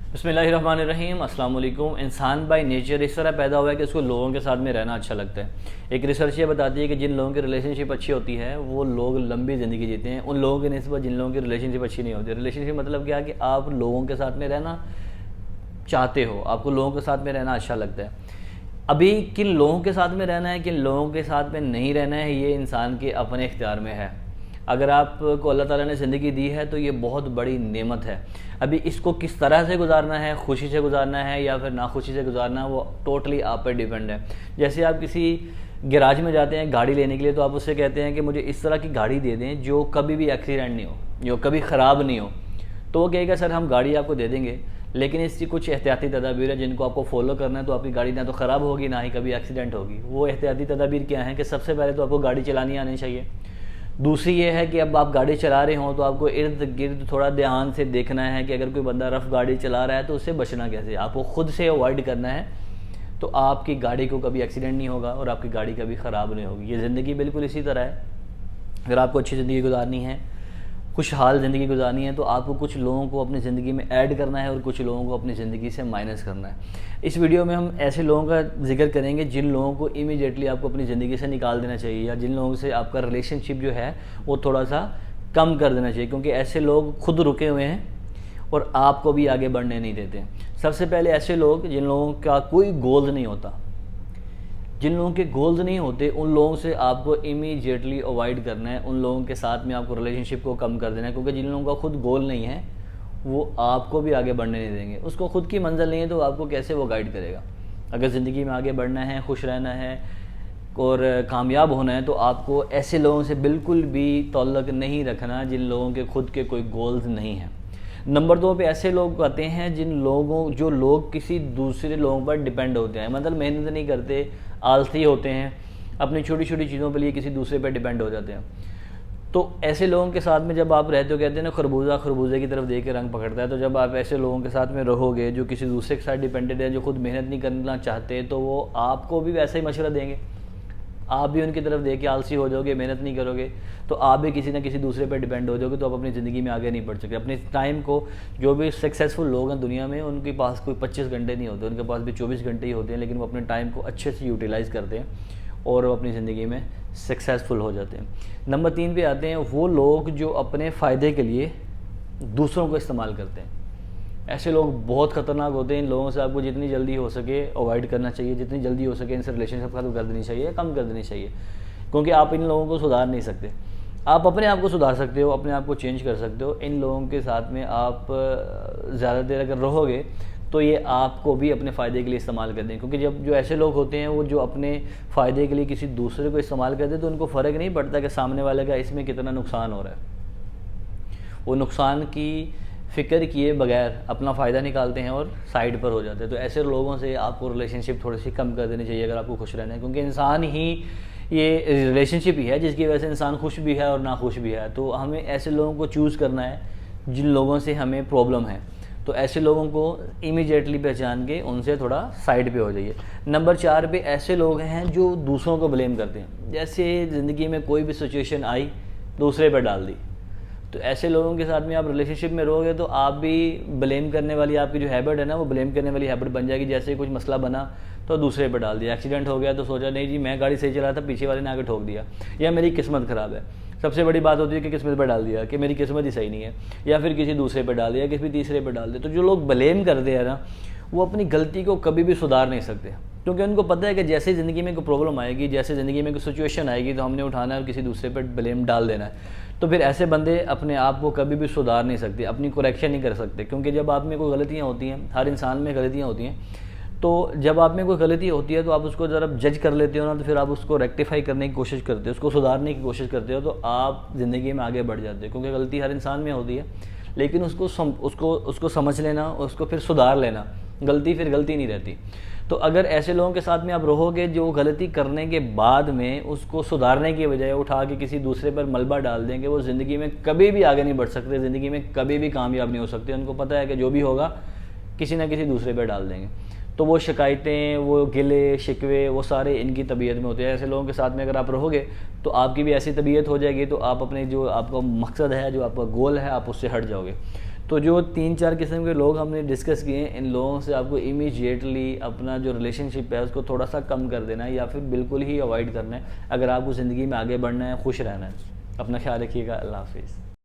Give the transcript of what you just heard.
बिस्मिल्लाहिर्रहमानिर्रहीम। अस्सलाम वालेकुम। इंसान बाय नेचर इस तरह पैदा हुआ है कि उसको लोगों के साथ में रहना अच्छा लगता है। एक रिसर्च ये बताती है कि जिन लोगों की रिलेशनशिप अच्छी होती है वो लोग लंबी ज़िंदगी जीते हैं उन लोगों की निस्बत जिन लोगों की रिलेशनशिप अच्छी नहीं होती। रिलेशनशिप मतलब क्या कि आप लोगों के साथ में रहना चाहते हो, आपको लोगों के साथ में रहना अच्छा लगता है। अभी किन लोगों के साथ में रहना है, किन लोगों के साथ में नहीं रहना है, ये इंसान के अपने इख्तियार में है। अगर आपको अल्लाह ताला ने ज़िंदगी दी है तो ये बहुत बड़ी नेमत है। अभी इसको किस तरह से गुजारना है, खुशी से गुजारना है या फिर नाखुशी से गुजारना है, वो टोटली आप पर डिपेंड है। जैसे आप किसी गैराज में जाते हैं गाड़ी लेने के लिए, तो आप उससे कहते हैं कि मुझे इस तरह की गाड़ी दे दें जो कभी भी एक्सीडेंट नहीं हो, जो कभी ख़राब नहीं हो। तो वो कहेगा सर हम गाड़ी आपको दे देंगे, लेकिन इसकी कुछ एहतियाती तदाबीर है जिनको आपको फॉलो करना है, तो आपकी गाड़ी ना तो ख़राब होगी ना ही कभी एक्सीडेंट होगी। वो एहतियाती तदाबीर क्या है कि सबसे पहले तो आपको गाड़ी चलानी आनी चाहिए। दूसरी ये है कि अब आप गाड़ी चला रहे हों तो आपको इर्द गिर्द थोड़ा ध्यान से देखना है कि अगर कोई बंदा रफ़ गाड़ी चला रहा है तो उससे बचना कैसे, आपको ख़ुद से अवॉइड करना है। तो आपकी गाड़ी को कभी एक्सीडेंट नहीं होगा और आपकी गाड़ी कभी ख़राब नहीं होगी। ये ज़िंदगी बिल्कुल इसी तरह है। अगर आपको अच्छी ज़िंदगी गुजारनी है, खुशहाल ज़िंदगी गुजारनी है, तो आपको कुछ लोगों को अपनी ज़िंदगी में ऐड करना है और कुछ लोगों को अपनी ज़िंदगी से माइनस करना है। इस वीडियो में हम ऐसे लोगों का जिक्र करेंगे जिन लोगों को इमीडिएटली आपको अपनी ज़िंदगी से निकाल देना चाहिए, या जिन लोगों से आपका रिलेशनशिप जो है वो थोड़ा सा कम कर देना चाहिए, क्योंकि ऐसे लोग खुद रुके हुए हैं और आपको भी आगे बढ़ने नहीं देते। सबसे पहले ऐसे लोग जिन लोगों का कोई गोल नहीं होता, जिन लोगों के गोल्स नहीं होते, उन लोगों से आपको इमीडिएटली अवॉइड करना है। उन लोगों के साथ में आपको रिलेशनशिप को कम कर देना है, क्योंकि जिन लोगों का खुद गोल नहीं है वो आपको भी आगे बढ़ने नहीं देंगे। उसको खुद की मंजिल नहीं है तो आपको कैसे वो गाइड करेगा। अगर ज़िंदगी में आगे बढ़ना है, खुश रहना है और कामयाब होना है, तो आपको ऐसे लोगों से बिल्कुल भी ताल्लुक़ नहीं रखना जिन लोगों के खुद के कोई गोल्स नहीं हैं। नंबर 2 पे ऐसे लोग आते हैं जो लोग किसी दूसरे लोगों पर डिपेंड होते हैं, मतलब मेहनत नहीं करते, आलसी होते हैं, अपनी छोटी छोटी चीज़ों के लिए किसी दूसरे पर डिपेंड हो जाते हैं। तो ऐसे लोगों के साथ में जब आप रहते हो, कहते हैं ना खरबूजा खरबूजे की तरफ देख के रंग पकड़ता है, तो जब आप ऐसे लोगों के साथ में रहोगे जो किसी दूसरे के साथ डिपेंडेड है, जो खुद मेहनत नहीं करना चाहते, तो वो आपको भी वैसा ही मशवरा देंगे। आप भी उनकी तरफ देख के आलसी हो जाओगे, मेहनत नहीं करोगे, तो आप भी किसी ना किसी दूसरे पर डिपेंड हो जाओगे, तो आप अपनी ज़िंदगी में आगे नहीं बढ़ सकते। अपने टाइम को, जो भी सक्सेसफुल लोग हैं दुनिया में, उनके पास कोई 25 घंटे नहीं होते, उनके पास भी 24 घंटे ही होते हैं, लेकिन वो अपने टाइम को अच्छे से यूटिलाइज़ करते हैं और वो अपनी ज़िंदगी में सक्सेसफुल हो जाते हैं। नंबर 3 पे आते हैं वो लोग जो अपने फ़ायदे के लिए दूसरों को इस्तेमाल करते हैं। ऐसे लोग बहुत ख़तरनाक होते हैं। इन लोगों से आपको जितनी जल्दी हो सके अवॉइड करना चाहिए, जितनी जल्दी हो सके इनसे रिलेशनशिप ख़त्म कर देनी चाहिए, कम कर देनी चाहिए, क्योंकि आप इन लोगों को सुधार नहीं सकते। आप अपने आप को सुधार सकते हो, अपने आप को चेंज कर सकते हो। इन लोगों के साथ में आप ज़्यादा देर अगर रहोगे तो ये आपको भी अपने फ़ायदे के लिए इस्तेमाल कर दें, क्योंकि जब जो ऐसे लोग होते हैं वो जो अपने फ़ायदे के लिए किसी दूसरे को इस्तेमाल करते हैं, तो उनको फ़र्क नहीं पड़ता कि सामने वाले का इसमें कितना नुकसान हो रहा है। वो नुकसान की फ़िक्र किए बगैर अपना फ़ायदा निकालते हैं और साइड पर हो जाते हैं। तो ऐसे लोगों से आपको रिलेशनशिप थोड़ी सी कम कर देनी चाहिए अगर आपको खुश रहना है, क्योंकि इंसान ही ये रिलेशनशिप ही है जिसकी वजह से इंसान खुश भी है और नाखुश भी है। तो हमें ऐसे लोगों को चूज़ करना है जिन लोगों से हमें प्रॉब्लम है, तो ऐसे लोगों को इमीडिएटली पहचान के उनसे थोड़ा साइड पे हो जाइए। नंबर 4 पे ऐसे लोग हैं जो दूसरों को ब्लेम करते हैं। जैसे ज़िंदगी में कोई भी सिचुएशन आई, दूसरे पर डाल दी, तो ऐसे लोगों के साथ में आप रिलेशनशिप में रहोगे तो आप भी ब्लेम करने वाली आपकी जो हैबिट है ना, वो ब्लेम करने वाली हैबिट बन जाएगी। जैसे कुछ मसला बना तो दूसरे पर डाल दिया, एक्सीडेंट हो गया तो सोचा नहीं जी मैं गाड़ी सही चला था, पीछे वाले ने आगे ठोक दिया, या मेरी किस्मत ख़राब है। सबसे बड़ी बात होती है कि किस्मत पर डाल दिया कि मेरी किस्मत ही सही नहीं है, या फिर किसी दूसरे पर डाल दिया, किसी तीसरे पर डाल दिया। तो जो लोग ब्लेम करते हैं ना, वो अपनी गलती को कभी भी सुधार नहीं सकते, क्योंकि उनको पता है कि जैसे ज़िंदगी में कोई प्रॉब्लम आएगी, जैसे ज़िंदगी में कोई सिचुएशन आएगी, तो हमने उठाना है और किसी दूसरे पर ब्लेम डाल देना है। तो फिर ऐसे बंदे अपने आप को कभी भी सुधार नहीं सकते, अपनी करेक्शन नहीं कर सकते, क्योंकि जब आप में कोई गलतियाँ होती हैं, हर इंसान में गलतियाँ होती हैं, तो जब आप में कोई गलती होती है तो आप उसको ज़रा जज कर लेते हो ना, तो फिर आप उसको रेक्टिफाई करने की कोशिश करते हो, उसको सुधारने की कोशिश करते हो, तो आप ज़िंदगी में आगे बढ़ जाते हो। क्योंकि गलती हर इंसान में होती है, लेकिन उसको समझ लेना, उसको फिर सुधार लेना, गलती फिर गलती नहीं रहती। तो अगर ऐसे लोगों के साथ में आप रहोगे जो गलती करने के बाद में उसको सुधारने की बजाय उठा के किसी दूसरे पर मलबा डाल देंगे, वो ज़िंदगी में कभी भी आगे नहीं बढ़ सकते, ज़िंदगी में कभी भी कामयाब नहीं हो सकते। उनको पता है कि जो भी होगा किसी ना किसी दूसरे पर डाल देंगे। तो वो शिकायतें, वो गिले शिकवे, वो सारे इनकी तबीयत में होते हैं। ऐसे लोगों के साथ में अगर आप रहोगे तो आपकी भी ऐसी तबीयत हो जाएगी, तो आप अपने जो आपका मकसद है, जो आपका गोल है, आप उससे हट जाओगे। तो जो 3-4 किस्म के लोग हमने डिस्कस किए हैं, इन लोगों से आपको इमीडिएटली अपना जो रिलेशनशिप है उसको थोड़ा सा कम कर देना है या फिर बिल्कुल ही अवॉइड करना है, अगर आपको ज़िंदगी में आगे बढ़ना है, खुश रहना है। अपना ख्याल रखिएगा। अल्लाह हाफिज़।